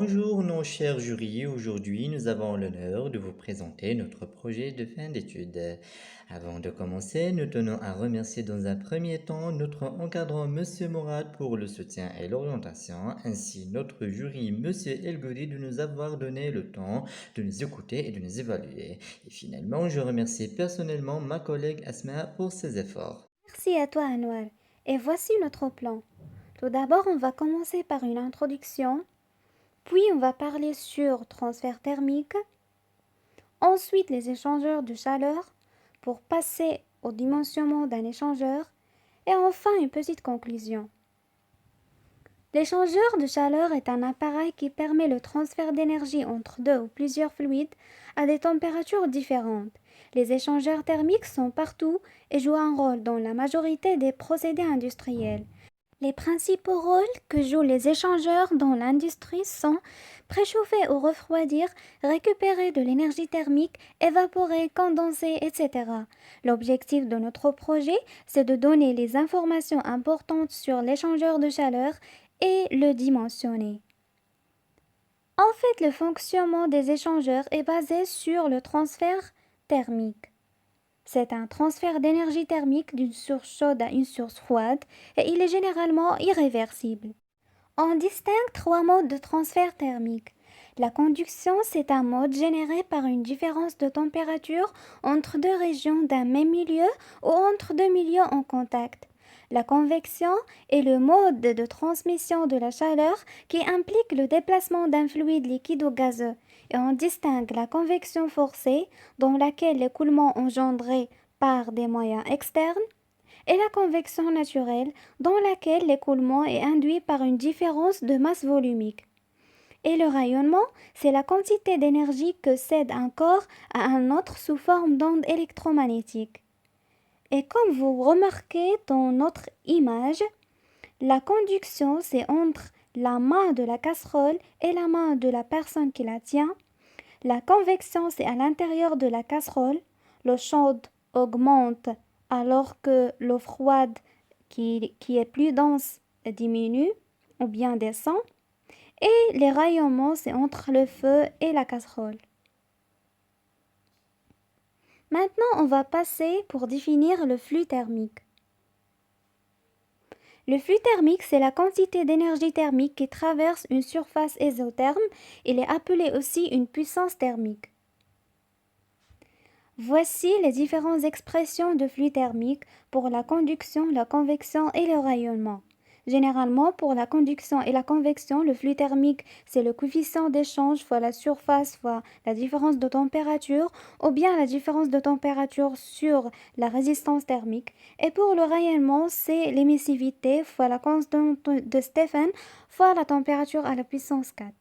Bonjour nos chers jurys, aujourd'hui nous avons l'honneur de vous présenter notre projet de fin d'études. Avant de commencer, nous tenons à remercier dans un premier temps notre encadrant Monsieur Mourad pour le soutien et l'orientation, ainsi notre jury Monsieur Elgoudi de nous avoir donné le temps de nous écouter et de nous évaluer. Et finalement, je remercie personnellement ma collègue Asma pour ses efforts. Merci à toi, Anouar. Et voici notre plan. Tout d'abord, on va commencer par une introduction, puis on va parler sur transfert thermique, ensuite les échangeurs de chaleur pour passer au dimensionnement d'un échangeur et enfin une petite conclusion. L'échangeur de chaleur est un appareil qui permet le transfert d'énergie entre deux ou plusieurs fluides à des températures différentes. Les échangeurs thermiques sont partout et jouent un rôle dans la majorité des procédés industriels. Les principaux rôles que jouent les échangeurs dans l'industrie sont préchauffer ou refroidir, récupérer de l'énergie thermique, évaporer, condenser, etc. L'objectif de notre projet, c'est de donner les informations importantes sur l'échangeur de chaleur et le dimensionner. En fait, le fonctionnement des échangeurs est basé sur le transfert thermique. C'est un transfert d'énergie thermique d'une source chaude à une source froide et il est généralement irréversible. On distingue trois modes de transfert thermique. La conduction, c'est un mode généré par une différence de température entre deux régions d'un même milieu ou entre deux milieux en contact. La convection est le mode de transmission de la chaleur qui implique le déplacement d'un fluide liquide ou gazeux. Et on distingue la convection forcée, dans laquelle l'écoulement engendré par des moyens externes, et la convection naturelle, dans laquelle l'écoulement est induit par une différence de masse volumique. Et le rayonnement, c'est la quantité d'énergie que cède un corps à un autre sous forme d'onde électromagnétique. Et comme vous remarquez dans notre image, la conduction, c'est entre la main de la casserole et la main de la personne qui la tient. La convection, c'est à l'intérieur de la casserole. L'eau chaude augmente alors que l'eau froide qui est plus dense diminue ou bien descend. Et les rayonnements, c'est entre le feu et la casserole. Maintenant, on va passer pour définir le flux thermique. Le flux thermique, c'est la quantité d'énergie thermique qui traverse une surface isotherme. Il est appelé aussi une puissance thermique. Voici les différentes expressions de flux thermique pour la conduction, la convection et le rayonnement. Généralement, pour la conduction et la convection, le flux thermique, c'est le coefficient d'échange fois la surface fois la différence de température ou bien la différence de température sur la résistance thermique. Et pour le rayonnement, c'est l'émissivité fois la constante de Stephen fois la température à la puissance 4.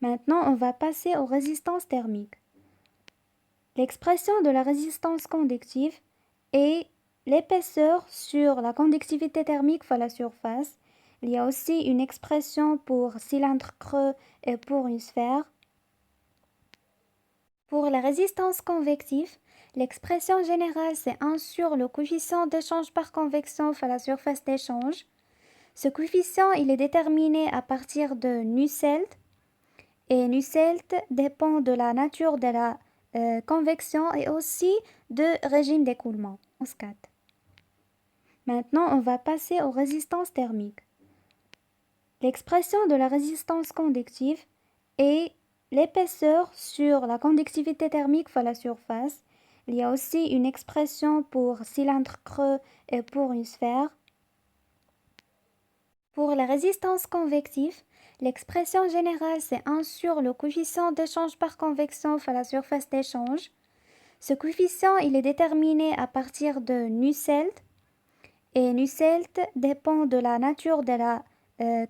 Maintenant, on va passer aux résistances thermiques. L'expression de la résistance conductive est l'épaisseur sur la conductivité thermique fois la surface. Il y a aussi une expression pour cylindre creux et pour une sphère. Pour la résistance convective, l'expression générale c'est 1 sur le coefficient d'échange par convection fois la surface d'échange. Ce coefficient il est déterminé à partir de Nusselt et Nusselt dépend de la nature de la convection et aussi de régime d'écoulement. Maintenant, on va passer aux résistances thermiques. L'expression de la résistance conductive est l'épaisseur sur la conductivité thermique fois la surface. Il y a aussi une expression pour cylindre creux et pour une sphère. Pour la résistance convective, l'expression générale c'est 1 sur le coefficient d'échange par convection fois la surface d'échange. Ce coefficient il est déterminé à partir de Nusselt et Nusselt dépend de la nature de la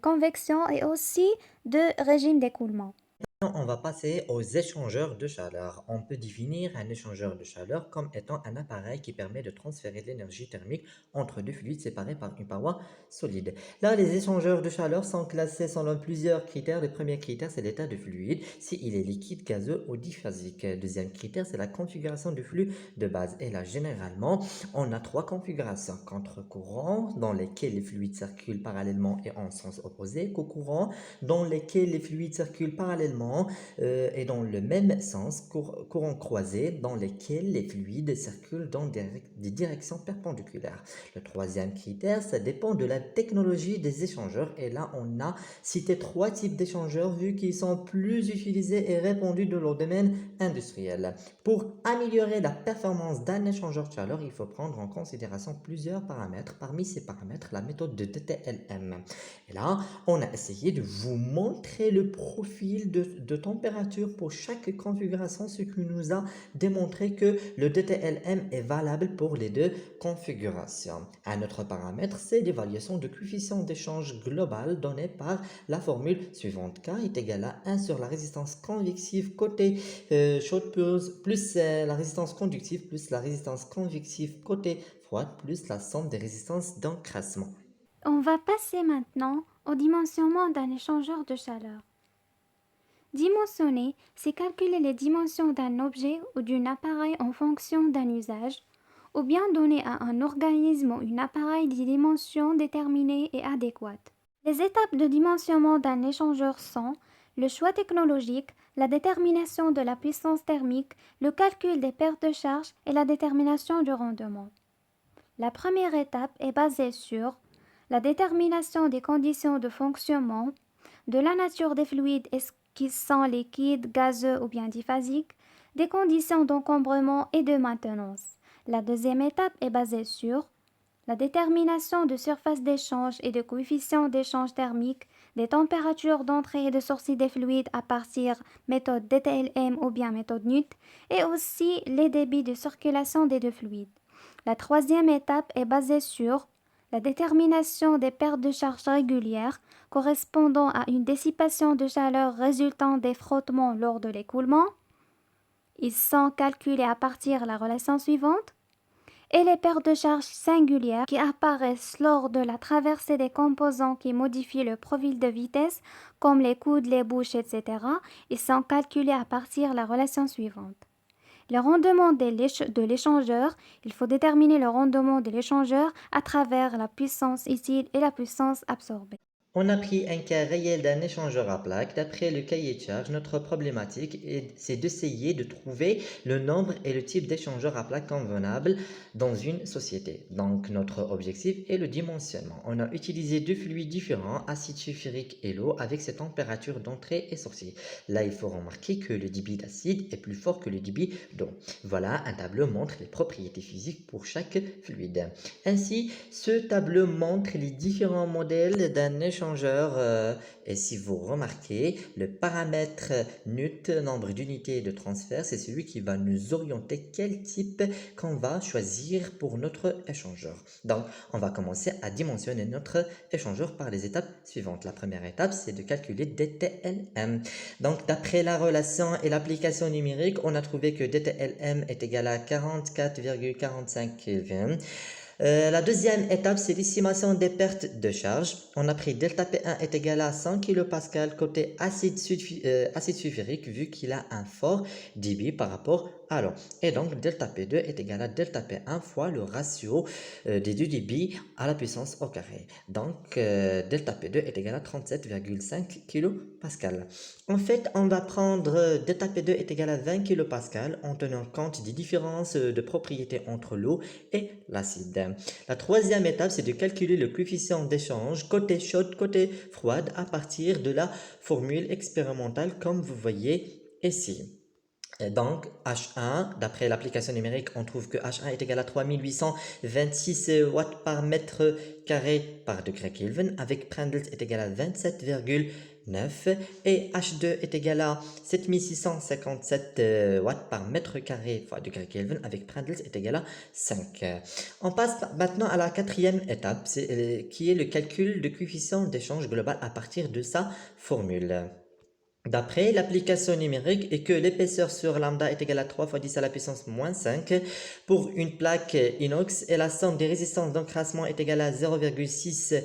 convection et aussi de régime d'écoulement. Maintenant, on va passer aux échangeurs de chaleur. On peut définir un échangeur de chaleur comme étant un appareil qui permet de transférer de l'énergie thermique entre deux fluides séparés par une paroi solide. Là, les échangeurs de chaleur sont classés selon plusieurs critères. Le premier critère, c'est l'état du fluide, s'il est liquide, gazeux ou diphasique. Le deuxième critère, c'est la configuration du flux de base. Et là, généralement, on a trois configurations. Contre-courant, dans lesquels les fluides circulent parallèlement et en sens opposé. Co-courant, dans lesquels les fluides circulent parallèlement et dans le même sens, courant croisé, dans lesquels les fluides circulent dans des directions perpendiculaires. Le troisième critère, ça dépend de la technologie des échangeurs. Et là, on a cité trois types d'échangeurs vu qu'ils sont plus utilisés et répandus dans le domaine industriel. Pour améliorer la performance d'un échangeur de chaleur, il faut prendre en considération plusieurs paramètres. Parmi ces paramètres, la méthode de DTLM. Et là, on a essayé de vous montrer le profil de température pour chaque configuration, ce qui nous a démontré que le DTLM est valable pour les deux configurations. Un autre paramètre, c'est l'évaluation de coefficient d'échange global donné par la formule suivante. K est égal à 1 sur la résistance convective côté chaude plus la résistance conductive plus la résistance convective côté froide plus la somme des résistances d'encrassement. On va passer maintenant au dimensionnement d'un échangeur de chaleur. Dimensionner, c'est calculer les dimensions d'un objet ou d'un appareil en fonction d'un usage, ou bien donner à un organisme ou un appareil des dimensions déterminées et adéquates. Les étapes de dimensionnement d'un échangeur sont le choix technologique, la détermination de la puissance thermique, le calcul des pertes de charge et la détermination du rendement. La première étape est basée sur la détermination des conditions de fonctionnement, de la nature des fluides, est-ce qu'ils sont liquides, gazeux ou bien diphasiques, des conditions d'encombrement et de maintenance. La deuxième étape est basée sur la détermination de surface d'échange et de coefficient d'échange thermique, des températures d'entrée et de sortie des fluides à partir méthode DTLM ou bien méthode NUT, et aussi les débits de circulation des deux fluides. La troisième étape est basée sur la détermination des pertes de charge régulières correspondant à une dissipation de chaleur résultant des frottements lors de l'écoulement. Ils sont calculés à partir de la relation suivante. Et les pertes de charge singulières qui apparaissent lors de la traversée des composants qui modifient le profil de vitesse, comme les coudes, les bouches, etc., ils sont calculés à partir de la relation suivante. Le rendement de l'échangeur, il faut déterminer le rendement de l'échangeur à travers la puissance utile et la puissance absorbée. On a pris un cas réel d'un échangeur à plaques. D'après le cahier de charge, notre problématique c'est d'essayer de trouver le nombre et le type d'échangeur à plaques convenable dans une société. Donc notre objectif est le dimensionnement. On a utilisé deux fluides différents, acide sulfurique et l'eau, avec ces températures d'entrée et sortie. Là, il faut remarquer que le débit d'acide est plus fort que le débit d'eau. Voilà, un tableau montre les propriétés physiques pour chaque fluide. Ainsi, ce tableau montre les différents modèles d'un échangeur et si vous remarquez, le paramètre NUT, nombre d'unités de transfert, c'est celui qui va nous orienter quel type qu'on va choisir pour notre échangeur. Donc, on va commencer à dimensionner notre échangeur par les étapes suivantes. La première étape, c'est de calculer DTLM. Donc, d'après la relation et l'application numérique, on a trouvé que DTLM est égal à 44,45 Kelvin. La deuxième étape, c'est l'estimation des pertes de charge. On a pris delta P1 est égal à 100 kPa côté acide sulfurique vu qu'il a un fort débit par rapport à l'eau. Et donc, delta P2 est égal à delta P1 fois le ratio des deux débits à la puissance au carré. Donc, delta P2 est égal à 37,5 kPa. En fait, on va prendre delta P2 est égal à 20 kPa en tenant compte des différences de propriétés entre l'eau et l'acide. La troisième étape, c'est de calculer le coefficient d'échange côté chaude, côté froide à partir de la formule expérimentale comme vous voyez ici. Et donc, H1, d'après l'application numérique, on trouve que H1 est égal à 3826 watts par mètre carré par degré Kelvin, avec Prandtl est égal à 27,9 et H2 est égal à 7657 watts par mètre carré par degré Kelvin, avec Prandtl est égal à 5. On passe maintenant à la quatrième étape, qui est le calcul de coefficient d'échange global à partir de sa formule. D'après l'application numérique et que l'épaisseur sur lambda est égale à 3 fois 10 à la puissance moins 5 pour une plaque inox et la somme des résistances d'encrassement est égale à 0,6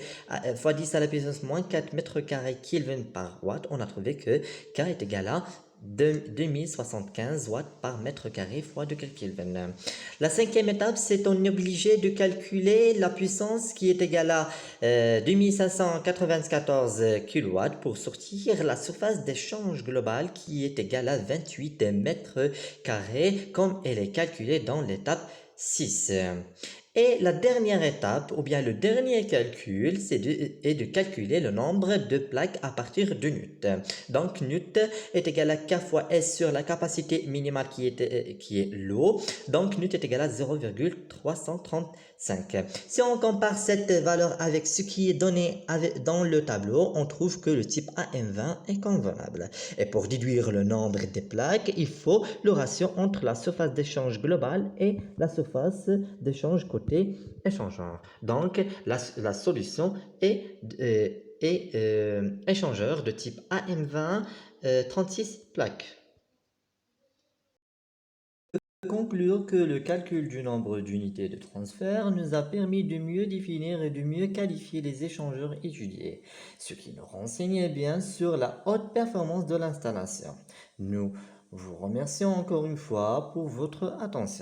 fois 10 à la puissance moins 4 mètres carrés Kelvin par watt, on a trouvé que K est égal à 2075 watts par mètre carré fois 2 Kelvin. La cinquième étape, c'est on est obligé de calculer la puissance qui est égale à 2594 kW pour sortir la surface d'échange globale qui est égale à 28 mètres carrés comme elle est calculée dans l'étape 6. Et la dernière étape, ou bien le dernier calcul, est de calculer le nombre de plaques à partir de newt. Donc, newt est égal à K fois S sur la capacité minimale qui est l'eau. Donc, newt est égal à 0,335. Si on compare cette valeur avec ce qui est donné dans le tableau, on trouve que le type AM20 est convenable. Et pour déduire le nombre des plaques, il faut le ratio entre la surface d'échange globale et la surface d'échange côté échangeur. Donc, la solution est échangeur de type AM20, 36 plaques. Conclure que le calcul du nombre d'unités de transfert nous a permis de mieux définir et de mieux qualifier les échangeurs étudiés, ce qui nous renseigne bien sur la haute performance de l'installation. Nous vous remercions encore une fois pour votre attention.